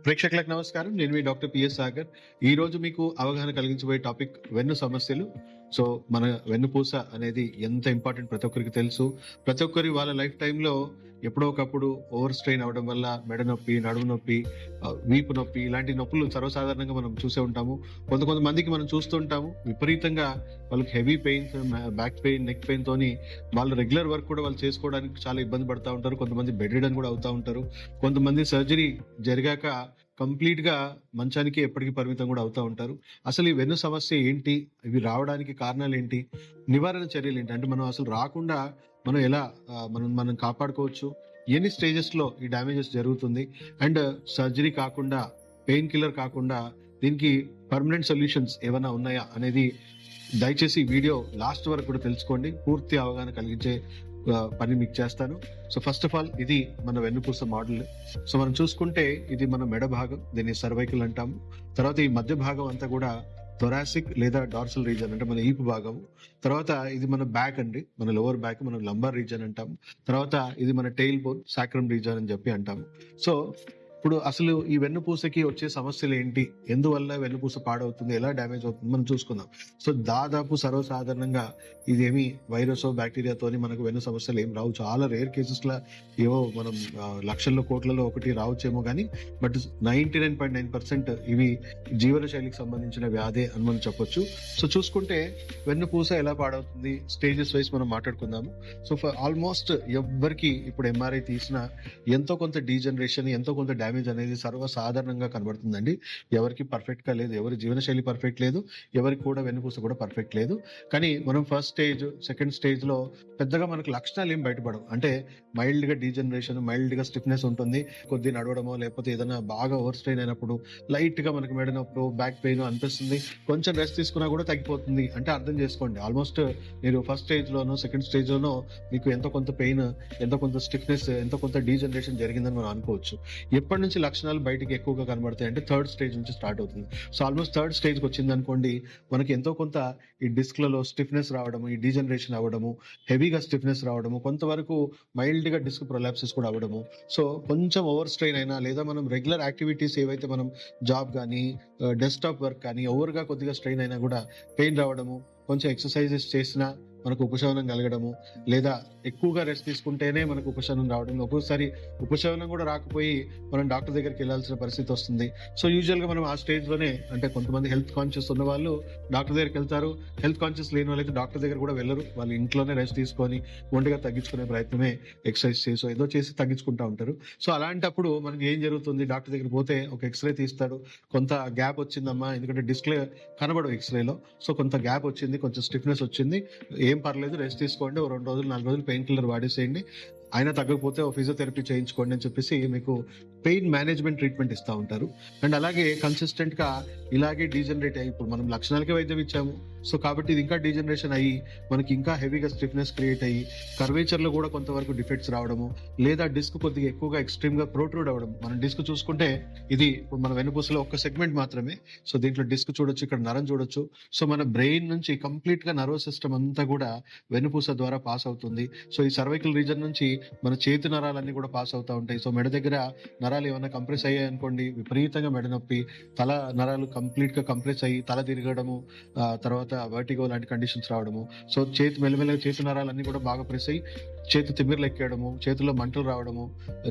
ప్రేక్షకులకు నమస్కారం. నేను మీ డాక్టర్ పిఎస్ సాగర్. ఈ రోజు మీకు అవగాహన కలిగించబోయే టాపిక్ వెన్ను సమస్యలు. సో మన వెన్నుపూస అనేది ఎంత ఇంపార్టెంట్ ప్రతి ఒక్కరికి తెలుసు. ప్రతి ఒక్కరి వాళ్ళ లైఫ్ టైంలో ఎప్పుడో ఒకప్పుడు ఓవర్ స్ట్రెయిన్ అవడం వల్ల మెడ నొప్పి, నడుము నొప్పి, వీపు నొప్పి ఇలాంటి నొప్పులు సర్వసాధారణంగా మనం చూసే ఉంటాము. కొంతమందికి మనం చూస్తుంటాము విపరీతంగా వాళ్ళకి heavy pains, back pain, neck pain తోని వాళ్ళు రెగ్యులర్ వర్క్ కూడా వాళ్ళు చేసుకోవడానికి చాలా ఇబ్బంది పడతా ఉంటారు. కొంతమంది బెడ్ రిడన్ కూడా అవుతా ఉంటారు. కొంతమంది సర్జరీ జరిగాక కంప్లీట్ గా మంచానికి ఎప్పటికీ పరిమితం కూడా అవుతా ఉంటారు. అసలు ఈ వెన్ను సమస్య ఏంటి, ఇవి రావడానికి కారణాలు ఏంటి, నివారణ చర్యలు ఏంటి, అంటే మనం అసలు రాకుండా మనం ఎలా మనం కాపాడుకోవచ్చు, ఎన్ని స్టేజెస్ లో ఈ డ్యామేజెస్ జరుగుతుంది, అండ్ సర్జరీ కాకుండా, పెయిన్ కిల్లర్ కాకుండా దీనికి పర్మనెంట్ సొల్యూషన్స్ ఏమైనా ఉన్నాయా అనేది దయచేసి వీడియో లాస్ట్ వరకు కూడా తెలుసుకోండి. పూర్తి అవగాహన కలిగించే పని మీకు చేస్తాను. సో ఫస్ట్ ఆఫ్ ఆల్ ఇది మన వెన్నుపూస మోడల్. సో మనం చూసుకుంటే ఇది మన మెడ భాగం, దీన్ని సర్వైకల్ అంటాము. తర్వాత ఈ మధ్య భాగం అంతా కూడా థొరాసిక్ లేదా డార్సల్ రీజన్, అంటే మన ఈపు భాగం. తర్వాత ఇది మన బ్యాక్ అండి, మన లోవర్ బ్యాక్, మనం లంబార్ రీజన్ అంటాము. తర్వాత ఇది మన టెయిల్ బోన్, సాక్రమ్ రీజన్ అని చెప్పి అంటాము. సో ఇప్పుడు అసలు ఈ వెన్నుపూసకి వచ్చే సమస్యలు ఏంటి, ఎందువల్ల వెన్నుపూస పాడవుతుంది, ఎలా డ్యామేజ్ అవుతుంది మనం చూసుకుందాం. సో దాదాపు సర్వసాధారణంగా ఇదేమి వైరస్ బ్యాక్టీరియాతోని మనకు వెన్ను సమస్యలు ఏం రావు. చాలా రేర్ కేసెస్ లా ఏవో మనం లక్షల్లో కోట్లలో ఒకటి రావచ్చేమో కానీ, బట్ 99.9% ఇవి జీవన శైలికి సంబంధించిన వ్యాధి అని మనం చెప్పొచ్చు. సో చూసుకుంటే వెన్నుపూస ఎలా పాడవుతుంది స్టేజెస్ వైజ్ మనం మాట్లాడుకుందాము. సో ఆల్మోస్ట్ ఎవ్వరికి ఇప్పుడు ఎంఆర్ఐ తీసినా ఎంతో కొంత డీజనరేషన్, ఎంతో కొంత డ్యామేజ్ అనేది సర్వసాధారణంగా కనబడుతుందండి. ఎవరికి పర్ఫెక్ట్ గా లేదు, ఎవరి జీవనశైలి పర్ఫెక్ట్ లేదు, ఎవరికి కూడా వెన్నుపూస కూడా పర్ఫెక్ట్ లేదు. కానీ మనం ఫస్ట్ స్టేజ్, సెకండ్ స్టేజ్ లో పెద్దగా మనకు లక్షణాలు ఏం బయటపడవు. అంటే మైల్డ్ గా డీజనరేషన్, మైల్డ్ గా స్టిఫ్నెస్ ఉంటుంది. కొద్ది నడవడమో లేకపోతే ఏదైనా బాగా ఓవర్ స్ట్రెయిన్ అయినప్పుడు లైట్ గా మనకి మెడ నొప్పి, బ్యాక్ పెయిన్ అనిపిస్తుంది. కొంచెం రెస్ట్ తీసుకున్నా కూడా తగ్గిపోతుంది. అంటే అర్థం చేసుకోండి, ఆల్మోస్ట్ మీరు ఫస్ట్ స్టేజ్ లోనో సెకండ్ స్టేజ్ లోనో మీకు ఎంతో కొంత పెయిన్, ఎంతో కొంత స్టిఫ్నెస్, ఎంతో కొంత డీజనరేషన్ జరిగిందని మనం అనుకోవచ్చు. ఎప్పటి నుంచి లక్షణాలు బయటికి ఎక్కువగా కనబడతాయి అంటే థర్డ్ స్టేజ్ నుంచి స్టార్ట్ అవుతుంది. సో ఆల్మోస్ట్ థర్డ్ స్టేజ్కి వచ్చింది అనుకోండి, మనకి ఎంతో కొంత ఈ డిస్క్లలో స్టిఫ్నెస్ రావడము, ఈ డీజనరేషన్ అవ్వడము, హెవీగా స్టిఫ్నెస్ రావడము, కొంతవరకు మైల్డ్ గా డిస్క్ ప్రొలాప్సెస్ కూడా అవ్వడము. సో కొంచెం ఓవర్ స్ట్రెయిన్ అయినా, లేదా మనం రెగ్యులర్ యాక్టివిటీస్ ఏవైతే మనం జాబ్ కానీ, డెస్క్టాప్ వర్క్ కానీ ఓవర్ గా కొద్దిగా స్ట్రెయిన్ అయినా కూడా పెయిన్ రావడము, కొంచెం ఎక్సర్సైజెస్ చేసినా మనకు ఉపశమనం కలగడము, లేదా ఎక్కువగా రెస్ట్ తీసుకుంటేనే మనకు ఉపశమనం రావడం, ఒక్కోసారి ఉపశమనం కూడా రాకపోయి మనం డాక్టర్ దగ్గరికి వెళ్ళాల్సిన పరిస్థితి వస్తుంది. సో యూజువల్ గా మనం ఆ స్టేజ్ లోనే, అంటే కొంతమంది హెల్త్ కాన్షియస్ ఉన్న వాళ్ళు డాక్టర్ దగ్గరికి వెళ్తారు, హెల్త్ కాన్షియస్ లేని వాళ్ళైతే డాక్టర్ దగ్గర కూడా వెళ్ళరు. వాళ్ళు ఇంట్లోనే రెస్ట్ తీసుకొని ఒంటిగా తగ్గించుకునే ప్రయత్నమే, ఎక్సర్సైజ్ చేసి ఏదో చేసి తగ్గించుకుంటా ఉంటారు. సో అలాంటప్పుడు మనకి ఏం జరుగుతుంది, డాక్టర్ దగ్గర పోతే ఒక ఎక్స్రే తీస్తాడు, కొంత గ్యాప్ వచ్చిందమ్మా, ఎందుకంటే డిస్ప్లే కనబడవు ఎక్స్రేలో. సో కొంత గ్యాప్ వచ్చింది, కొంచెం స్టిఫ్నెస్ వచ్చింది, ఏం పర్లేదు రెస్ట్ తీసుకోండి, 2 రోజులు 4 రోజులు పెయిన్ కిల్లర్ వాడేసేయండి, అయినా తగ్గకపోతే ఫిజియోథెరపీ చేయించుకోండి అని చెప్పేసి మీకు పెయిన్ మేనేజ్మెంట్ ట్రీట్మెంట్ ఇస్తూ ఉంటారు. అండ్ అలాగే కన్సిస్టెంట్ గా ఇలాగే డీజనరేట్ అయ్యి, ఇప్పుడు మనం లక్షణాలకే వైద్యం ఇచ్చాము, సో కాబట్టి ఇది ఇంకా డీజనరేషన్ అయ్యి మనకి ఇంకా హెవీగా స్టిఫ్నెస్ క్రియేట్ అయ్యి కర్వేచర్ లో కూడా కొంతవరకు డిఫెక్ట్స్ రావడము, లేదా డిస్క్ కొద్దిగా ఎక్కువగా ఎక్స్ట్రీమ్ గా ప్రొట్రూడ్ అవ్వడం. మనం డిస్క్ చూసుకుంటే ఇది ఇప్పుడు మన వెన్నుపూసలో ఒక సెగ్మెంట్ మాత్రమే. సో దీంట్లో డిస్క్ చూడొచ్చు, ఇక్కడ నరం చూడొచ్చు. సో మన బ్రెయిన్ నుంచి కంప్లీట్ గా నర్వస్ సిస్టమ్ అంతా కూడా వెన్నుపూస ద్వారా పాస్ అవుతుంది. సో ఈ సర్వైకల్ రీజన్ నుంచి మన చేతి నరాలన్నీ కూడా పాస్ అవుతా ఉంటాయి. సో మెడ దగ్గర నరాలు ఏమైనా కంప్రెస్ అయ్యాయి అనుకోండి, విపరీతంగా మెడ నొప్పి, తల నరాలు కంప్లీట్ గా కంప్రెస్ అయ్యి తల తిరగడము, తర్వాత వర్టిగో లాంటి కండిషన్స్ రావడము. సో మెల్లమెల్లగా చేతి నరాలన్నీ కూడా బాగా ప్రెస్ అయ్యి చేతి తిమ్మిర్లు ఎక్కేయడము, చేతుల్లో మంటలు రావడము,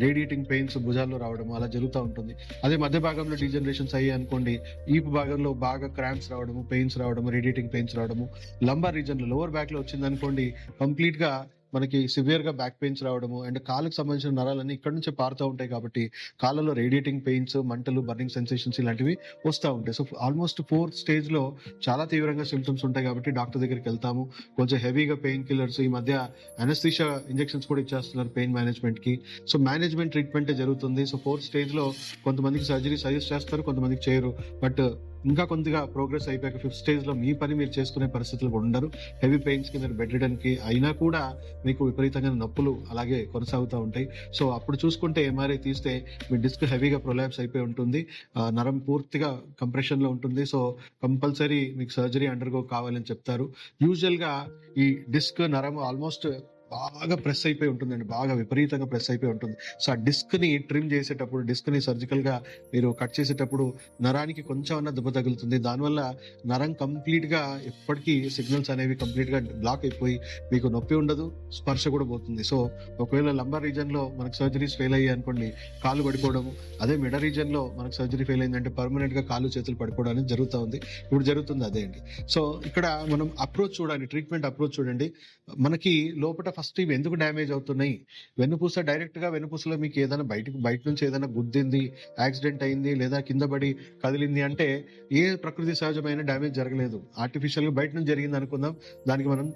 రేడియేటింగ్ పెయిన్స్ భుజాల్లో రావడము అలా జరుగుతూ ఉంటుంది. అదే మధ్య భాగంలో డీజనరేషన్స్ అయ్యాయి అనుకోండి, ఈపు భాగంలో బాగా క్రాంప్స్ రావడము, పెయిన్స్ రావడము, రేడియేటింగ్ పెయిన్స్ రావడము. లంబార్ రీజన్ లో, లోవర్ బ్యాక్ లో వచ్చింది అనుకోండి, కంప్లీట్ గా మనకి సివియర్ గా బ్యాక్ పెయిన్స్ రావడము. అండ్ కాళ్ళకి సంబంధించిన నరాలన్నీ ఇక్కడ నుంచి పారుతూ ఉంటాయి కాబట్టి కాళ్ళలో రేడియేటింగ్ పెయిన్స్, మంటలు, బర్నింగ్ సెన్సేషన్స్ ఇలాంటివి వస్తూ ఉంటాయి. సో ఆల్మోస్ట్ 4th స్టేజ్ లో చాలా తీవ్రంగా సిమ్టమ్స్ ఉంటాయి కాబట్టి డాక్టర్ దగ్గరికి వెళ్తాము. కొంచెం హెవీగా పెయిన్ కిల్లర్స్, ఈ మధ్య అనస్థీషియా ఇంజెక్షన్స్ కూడా ఇచ్చేస్తున్నారు పెయిన్ మేనేజ్మెంట్ కి. సో మేనేజ్మెంట్ ట్రీట్మెంట్ జరుగుతుంది. సో 4th స్టేజ్ లో కొంతమందికి సర్జరీ సజెస్ట్ చేస్తారు, కొంతమందికి చేయరు. బట్ ఇంకా కొద్దిగా ప్రోగ్రెస్ అయిపోయాక 5th స్టేజ్ లో మీ పని మీరు చేసుకునే పరిస్థితులు ఉండరు. హెవీ పెయిన్స్ కి మీరు బెడ్ రిడన్ కి అయినా కూడా మీకు విపరీతంగా నొప్పులు అలాగే కొనసాగుతూ ఉంటాయి. సో అప్పుడు చూసుకుంటే ఎంఆర్ఐ తీస్తే మీ డిస్క్ హెవీగా ప్రొలాప్స్ అయిపోయి ఉంటుంది, నరం పూర్తిగా కంప్రెషన్ లో ఉంటుంది. సో కంపల్సరీ మీకు సర్జరీ అండర్గో కావాలని చెప్తారు. యూజువల్ గా ఈ డిస్క్ నరం ఆల్మోస్ట్ బాగా ప్రెస్ అయిపోయి ఉంటుందండి. బాగా విపరీతంగా ప్రెస్ అయిపోయి ఉంటుంది. సో, ఆ డిస్క్‌ని ట్రిమ్ చేసేటప్పుడు, డిస్క్‌ని సర్జికల్‌గా మీరు కట్ చేసేటప్పుడు నరానికి కొంచెం అన్నా దెబ్బ తగులుతుంది. దానివల్ల నరం కంప్లీట్‌గా ఎప్పటికీ సిగ్నల్స్ అనేవి కంప్లీట్‌గా బ్లాక్ అయిపోయి మీకు నొప్పి ఉండదు, స్పర్శ కూడా పోతుంది. సో, ఒకవేళ లంబార్ రీజియన్‌లో మనకు సర్జరీస్ ఫెయిల్ అయ్యాయనుకోండి, కాళ్ళు పడిపోవడము. అదే మెడ రీజియన్‌లో మనకు సర్జరీ ఫెయిల్ అయిందంటే పర్మనెంట్‌గా కాళ్ళు, చేతులు పడిపోవడం అనేది జరుగుతా ఉంది. ఇప్పుడు జరుగుతుంది అదే అండి. సో, ఇక్కడ మనం అప్రోచ్ చూడాలి. ట్రీట్మెంట్ అప్రోచ్ చూడండి. మనకి లోపట ఫస్ట్ ఇవి ఎందుకు డ్యామేజ్ అవుతున్నాయి? వెన్నుపూస డైరెక్ట్‌గా వెన్నుపూసలో మీకు ఏదైనా బయట నుంచి ఏదైనా గుద్దింది, యాక్సిడెంట్ అయింది లేదా కింద పడి కదిలింది అంటే ఏ ప్రకృతి సహజమైన డ్యామేజ్ జరగలేదు. ఆర్టిఫిషియల్‌గా బయట నుంచి జరిగింది అనుకుందాం. దానికి మనం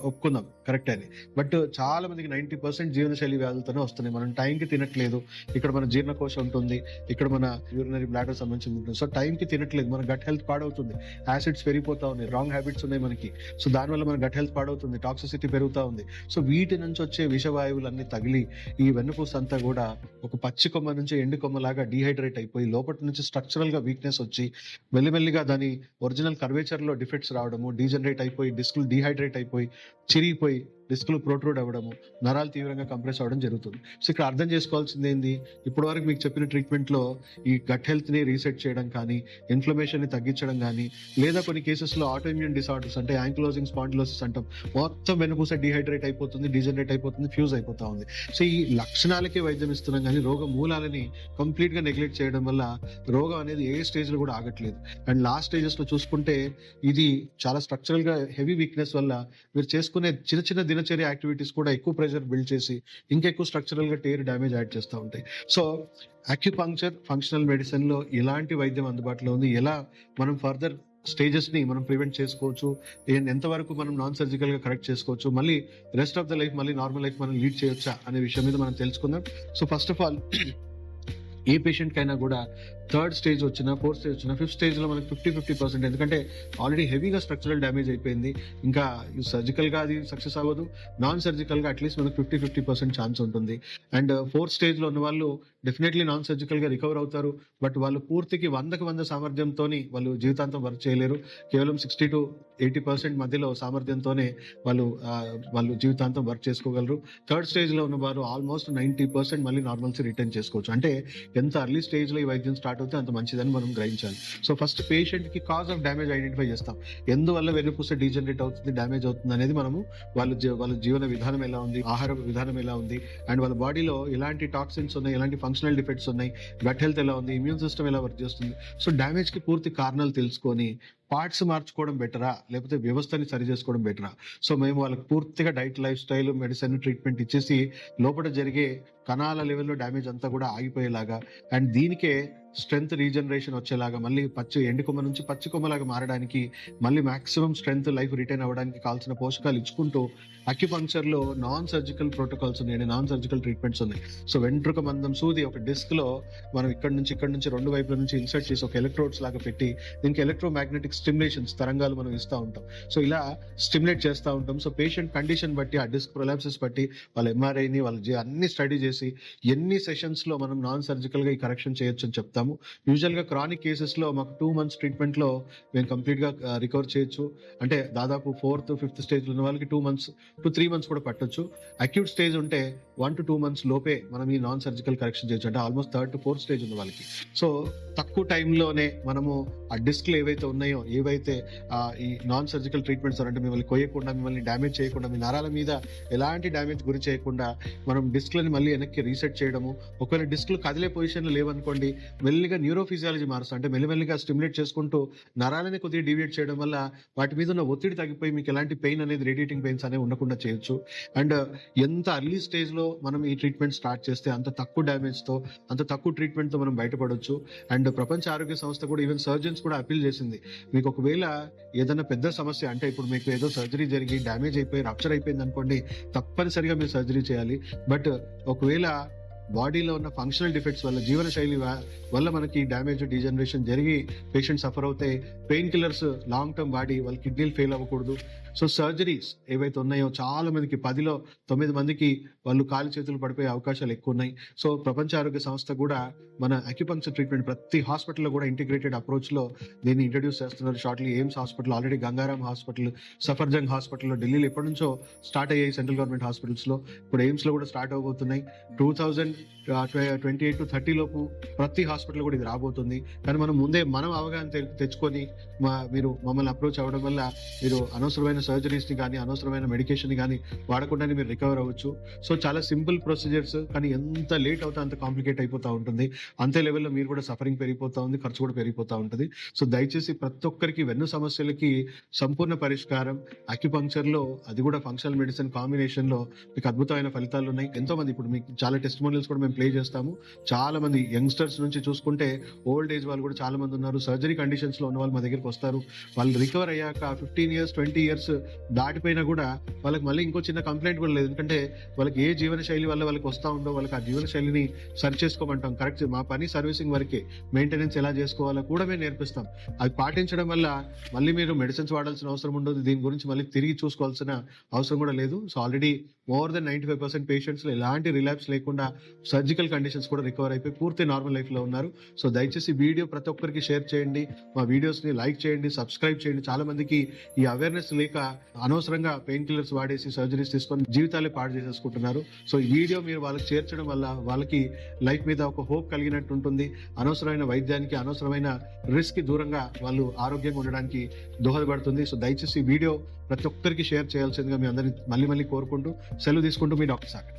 ఒప్పుకుందాం కరెక్టే అని. బట్ చాలా మందికి 90% జీవనశైలి వ్యాధులతోనే వస్తున్నాయి. మనం టైంకి తినట్లేదు. ఇక్కడ మన జీర్ణకోశం ఉంటుంది. ఇక్కడ మన యూరినరీ బ్లాడర్ సంబంధించింది ఉంటుంది. సో టైంకి తినట్లేదు. మన గట్ హెల్త్ పాడవుతుంది. యాసిడ్స్ పెరిగిపోతా ఉన్నాయి. రాంగ్ హ్యాబిట్స్ ఉన్నాయి మనకి. సో దానివల్ల మన గట్ హెల్త్ పాడవుతుంది. టాక్సిసిటీ పెరుగుతా ఉంది. సో వీటి నుంచి వచ్చే విషవాయువులన్నీ తగిలి ఈ వెన్నుపూస అంతా కూడా ఒక పచ్చి కొమ్మ నుంచి ఎండు కొమ్మలాగా డీహైడ్రేట్ అయిపోయి లోపటి నుంచి స్ట్రక్చరల్ గా వీక్నెస్ వచ్చి మెల్లిమెల్లిగా దాని ఒరిజినల్ కర్వేచర్ లో డిఫెక్ట్స్ రావడము, డీజనరేట్ అయిపోయి డిస్కులు డీహైడ్రేట్ అయిపోయి చిరిగిపోయి డిస్కులు ప్రొట్రూడ్ అవ్వడము, నరాలు తీవ్రంగా కంప్రెస్ అవ్వడం జరుగుతుంది. సో ఇక్కడ అర్థం చేసుకోవాల్సింది ఏంది, ఇప్పటి వరకు మీకు చెప్పిన ట్రీట్మెంట్ లో ఈ గట్ హెల్త్ ని రీసెట్ చేయడం కానీ, ఇన్ఫ్లమేషన్ ని తగ్గించడం కానీ, లేదా కొన్ని కేసెస్ లో ఆటోఇమ్యూన్ డిసార్డర్స్ అంటే యాంకిలోజింగ్ స్పాండిలోసిస్ అంటాం, మొత్తం వెన్నుపూస డీహైడ్రేట్ అయిపోతుంది, డీజనరేట్ అయిపోతుంది, ఫ్యూజ్ అయిపోతా ఉంది. సో ఈ లక్షణాలకే వైద్యం ఇస్తున్నాం కానీ రోగ మూలాలని కంప్లీట్ గా నెగ్లెక్ట్ చేయడం వల్ల రోగం అనేది ఏ స్టేజ్ లో కూడా ఆగట్లేదు. అండ్ లాస్ట్ స్టేజెస్ లో చూసుకుంటే ఇది చాలా స్ట్రక్చరల్ గా హెవీ వీక్నెస్ వల్ల మీరు చేసుకునే చిన్న చిన్న దినచర్య యాక్టివిటీస్ కూడా ఎక్కువ ప్రెషర్ బిల్డ్ చేసి ఇంకెక్కువ స్ట్రక్చరల్ గా టేర్ డ్యామేజ్ యాడ్ చేస్తూ ఉంటాయి. సో అక్యుపంక్చర్, ఫంక్షనల్ మెడిసిన్ లో ఎలాంటి వైద్యం అందుబాటులో ఉంది, ఎలా మనం ఫర్దర్ స్టేజెస్ ని మనం ప్రివెంట్ చేసుకోవచ్చు, ఎంతవరకు మనం నాన్ సర్జికల్ గా కరెక్ట్ చేసుకోవచ్చు, మళ్ళీ రెస్ట్ ఆఫ్ ద లైఫ్ మళ్ళీ నార్మల్ లైఫ్ మనం లీడ్ చేయొచ్చా అనే విషయం మీద మనం తెలుసుకుందాం. So first of all A patient కైనా కూడా థర్డ్ స్టేజ్ వచ్చినా, ఫోర్త్ స్టేజ్ వచ్చినా, ఫిఫ్త్ స్టేజ్ లో మనకి 50% ఎందుకంటే ఆల్రెడీ హెవీగా స్ట్రక్చరల్ డ్యామేజ్ అయిపోయింది. ఇంకా సర్జికల్ గా అది సక్సెస్ అవ్వదు, నాన్ సర్జికల్ గా అట్లీస్ట్ మనకు 50% ఛాన్స్ ఉంటుంది. అండ్ ఫోర్త్ స్టేజ్ లో ఉన్న వాళ్ళు డెఫినెట్లీ నాన్ సర్జికల్ గా రికవర్ అవుతారు. బట్ వాళ్ళు పూర్తికి 100% సామర్థ్యంతో వాళ్ళు జీవితాంతం వర్క్ చేయలేరు. కేవలం 60 to 80% మధ్యలో సామర్థ్యంతోనే వాళ్ళు జీవితాంతం వర్క్ చేసుకోగలరు. థర్డ్ స్టేజ్ లో ఉన్న వారు ఆల్మోస్ట్ 90% మళ్ళీ నార్మల్సీ రిటర్న్ చేసుకోవచ్చు. అంటే ఎంత అర్లీ స్టేజ్ లో ఈ వైద్యం స్టార్ట్ అవుతే అంత మంచిదని మనం గ్రహించాలి. సో ఫస్ట్ పేషెంట్ కి కాజ్ ఆఫ్ డ్యామేజ్ ఐడెంటిఫై చేస్తాం. ఎందువల్ల వెన్నుపూస డీజనరేట్ అవుతుంది, డ్యామేజ్ అవుతుంది అనేది మనము వాళ్ళ జీవన విధానం ఎలా ఉంది, ఆహార విధానం ఎలా ఉంది, అండ్ వాళ్ళ బాడీలో ఎలాంటి టాక్సిన్స్ ఉన్నాయి, ఎలాంటి ఫంక్షనల్ డిఫెక్ట్స్ ఉన్నాయి, గట్ హెల్త్ ఎలా ఉంది, ఇమ్యూన్ సిస్టమ్ ఎలా వర్క్ చేస్తుంది. సో డ్యామేజ్ కి పూర్తి కారణాలు తెలుసుకొని పార్ట్స్ మార్చుకోవడం బెటరా లేకపోతే వ్యవస్థని సరి చేసుకోవడం బెటరా. సో మేము వాళ్ళకి పూర్తిగా diet, life style, medicine, treatment ఇచ్చేసి లోపల జరిగే కణాల లెవెల్లో డ్యామేజ్ అంతా కూడా ఆగిపోయేలాగా అండ్ దీనికే స్ట్రెంత్ రీజనరేషన్ వచ్చేలాగా మళ్ళీ ఎండు కొమ్మ నుంచి పచ్చి కొమ్మలాగా మారడానికి మళ్ళీ మాక్సిమం స్ట్రెంత్ లైఫ్ రిటైన్ అవ్వడానికి కావాల్సిన పోషకాలు ఇచ్చుకుంటూ అక్యుపంక్చర్ లో నాన్ సర్జికల్ ప్రోటోకాల్స్ ఉన్నాయి, నాన్ సర్జికల్ ట్రీట్మెంట్స్ ఉన్నాయి. సో వెంట్రుక మందం సూది ఒక డిస్క్ లో మనం ఇక్కడ నుంచి రెండు వైపుల నుంచి ఇన్సర్ట్ చేసి ఒక ఎలక్ట్రోడ్స్ లాగా పెట్టి దీనికి ఎలక్ట్రోమాగ్నెటిక్ స్టిమ్యులేషన్స్ తరంగాలు మనం ఇస్తూ ఉంటాం. సో ఇలా స్టిమ్యులేట్ చేస్తూ ఉంటాం. సో పేషెంట్ కండిషన్ బట్టి ఆ డిస్క్ ప్రొలాప్సెస్ బట్టి వాళ్ళ ఎంఆర్ఐని అన్ని స్టడీ చేసి ఎన్ని సెషన్స్ లో మనం నాన్ సర్జికల్ గా ఈ కరెక్షన్ చేయొచ్చు అని చెప్తాము. యూజువల్ గా క్రానిక్ కేసెస్ లో మాకు 2 months ట్రీట్మెంట్ లో మేము కంప్లీట్ గా రికవర్ చేయొచ్చు. అంటే దాదాపు 4th, 5th స్టేజ్ లో ఉన్న వాళ్ళకి 2 months to 3 months కూడా పట్టొచ్చు. అక్యూట్ స్టేజ్ ఉంటే 1 to 2 months లోపే మనం ఈ నాన్ సర్జికల్ కరెక్షన్ చేయొచ్చు. అంటే almost 3rd to 4th stage ఉన్న వాళ్ళకి. సో తక్కువ టైంలోనే మనము ఆ డిస్క్లు ఏవైతే ఉన్నాయో, ఏవైతే ఈ నాన్ సర్జికల్ ట్రీట్మెంట్స్ అంటే మిమ్మల్ని కొయ్యకుండా, మిమ్మల్ని డ్యామేజ్ చేయకుండా, మీ నరాల మీద ఎలాంటి డ్యామేజ్ గురి చేయకుండా మనం డిస్క్లని మళ్ళీ వెనక్కి రీసెట్ చేయడము. ఒకవేళ డిస్క్లు కదిలే పొజిషన్ లో లేవనుకోండి, మెల్లిగా న్యూరోఫిజియాలజీ మారుస్తాం. అంటే మెల్లిమెల్లిగా స్టిమ్యులేట్ చేసుకుంటూ నరాలని కొద్దిగా డివియేట్ చేయడం వల్ల వాటి మీద ఉన్న ఒత్తిడి తగ్గిపోయి మీకు ఎలాంటి పెయిన్ అనేది, రేడియేటింగ్ పెయిన్స్ అనేవి ఉండకుండా చేయొచ్చు. అండ్ ఎంత అర్లీ స్టేజ్ లో మనం ఈ ట్రీట్మెంట్ స్టార్ట్ చేస్తే అంత తక్కువ డ్యామేజ్ తో, అంత తక్కువ ట్రీట్మెంట్ తో మనం బయటపడొచ్చు. అండ్ ప్రపంచ ఆరోగ్య సంస్థ కూడా, ఈవెన్ సర్జన్స్ కూడా అపీల్ చేసింది, మీకు ఒకవేళ ఏదైనా పెద్ద సమస్య అంటే ఇప్పుడు మీకు ఏదో సర్జరీ జరిగి డ్యామేజ్ అయిపోయి రప్చర్ అయిపోయింది అనుకోండి, తప్పనిసరిగా మీరు సర్జరీ చేయాలి. బట్ ఒకవేళ బాడీలో ఉన్న ఫంక్షనల్ డిఫెక్ట్స్ వల్ల, జీవన శైలి వల్ల మనకి డ్యామేజ్, డీజనరేషన్ జరిగి పేషెంట్ సఫర్ అవుతే పెయిన్ కిల్లర్స్ లాంగ్ టర్మ్ వాడి వాళ్ళ కిడ్నీలు ఫెయిల్ అవ్వకూడదు. సో సర్జరీస్ ఏవైతే ఉన్నాయో చాలా మందికి 10లో 9 మందికి వాళ్ళు కాలు చేతులు పడిపోయే అవకాశాలు ఎక్కువ ఉన్నాయి. సో ప్రపంచ ఆరోగ్య సంస్థ కూడా మన అక్యుపంక్చర్ ట్రీట్మెంట్ ప్రతి హాస్పిటల్లో కూడా ఇంటిగ్రేటెడ్ అప్రోచ్ లో దీన్ని ఇంట్రడ్యూస్ చేస్తున్నారు. Shortly AIIMS hospital, already Ganga Ram hospital, Safdarjung హాస్పిటల్లో ఢిల్లీలో ఎప్పటి నుంచో స్టార్ట్ అయ్యాయి సెంట్రల్ గవర్నమెంట్ హాస్పిటల్స్ లో. ఇప్పుడు ఎయిమ్స్ లో కూడా స్టార్ట్ అవబోతున్నాయి. 2028 to 30 లోపు ప్రతి హాస్పిటల్ కూడా ఇది రాబోతుంది. కానీ మనం ముందే అవగాహన తెచ్చుకొని మీరు మమ్మల్ని అప్రోచ్ అవ్వడం వల్ల మీరు అనవసరమైన సర్జరీస్ ని కానీ అనవసరమైన మెడికేషన్ ని కానీ వాడకుండానే మీరు రికవర్ అవ్వచ్చు. సో చాలా సింపుల్ ప్రొసీజర్స్, కానీ ఎంత లేట్ అవుతా అంత కాంప్లికేట్ అయిపోతా ఉంటుంది. అంతే లెవెల్లో మీరు కూడా సఫరింగ్ పెరిగిపోతా ఉంది, ఖర్చు కూడా పెరిగిపోతా ఉంటుంది. సో దయచేసి ప్రతి ఒక్కరికి వెన్ను సమస్యలకి సంపూర్ణ పరిష్కారం అక్యుపంక్చర్ లో, అది కూడా ఫంక్షనల్ మెడిసిన్ కాంబినేషన్ లో మీకు అద్భుతమైన ఫలితాలు ఉన్నాయి. ఎంతో మంది ఇప్పుడు మీకు చాలా టెస్టిమోనియల్స్ కూడా మేము ప్లే చేస్తాము. చాలా మంది యంగ్స్టర్స్ నుంచి చూసుకుంటే ఓల్డ్ ఏజ్ వాళ్ళు కూడా చాలా మంది ఉన్నారు. సర్జరీ కండిషన్స్ లో ఉన్న వాళ్ళు మా దగ్గరికి వస్తారు. వాళ్ళు రికవర్ అయ్యాక 15 years 20 years దాటిపోయినా కూడా వాళ్ళకి మళ్ళీ ఇంకో చిన్న కంప్లైంట్ కూడా లేదు. ఎందుకంటే వాళ్ళకి ఏ జీవన శైలి వల్ల వాళ్ళకి వస్తా ఉందో వాళ్ళకి ఆ జీవన శైలిని సరి చేసుకోమంటాం. కరెక్ట్, మా పని సర్వీసింగ్ వరకే, మెయింటెనెన్స్ ఎలా చేసుకోవాలో కూడా మేము నేర్పిస్తాం. అది పాటించడం వల్ల మళ్ళీ మీరు మెడిసిన్స్ వాడాల్సిన అవసరం ఉండదు. దీని గురించి మళ్ళీ తిరిగి చూసుకోవాల్సిన అవసరం కూడా లేదు. So already more than 95% patients లో ఎలాంటి రిలాప్స్ లేకుండా సర్జికల్ కండిషన్స్ కూడా రికవర్ అయిపోయి పూర్తి నార్మల్ లైఫ్ లో ఉన్నారు. సో దయచేసి వీడియో ప్రతి ఒక్కరికి షేర్ చేయండి, మా వీడియోస్ ని లైక్ చేయండి, సబ్స్క్రైబ్ చేయండి. చాలా మందికి ఈ అవేర్నెస్ లేక అనవసరంగా పెయిన్ కిల్లర్స్ వాడేసి సర్జరీస్ తీసుకొని జీవితాలే పాడు చేసేసుకుంటున్నారు. సో ఈ వీడియో మీరు వాళ్ళకి చేర్చడం వల్ల వాళ్ళకి లైఫ్ మీద ఒక హోప్ కలిగినట్టు ఉంటుంది. అనవసరమైన వైద్యానికి, అనవసరమైన రిస్క్ కి దూరంగా వాళ్ళు ఆరోగ్యంగా ఉండడానికి దోహదపడుతుంది. సో దయచేసి ఈ వీడియో ప్రతి ఒక్కరికి షేర్ చేయాల్సిందిగా మీ అందరినీ మళ్ళీ కోరుకుంటూ సెలవు తీసుకుంటూ మీ డాక్టర్ సాగర్.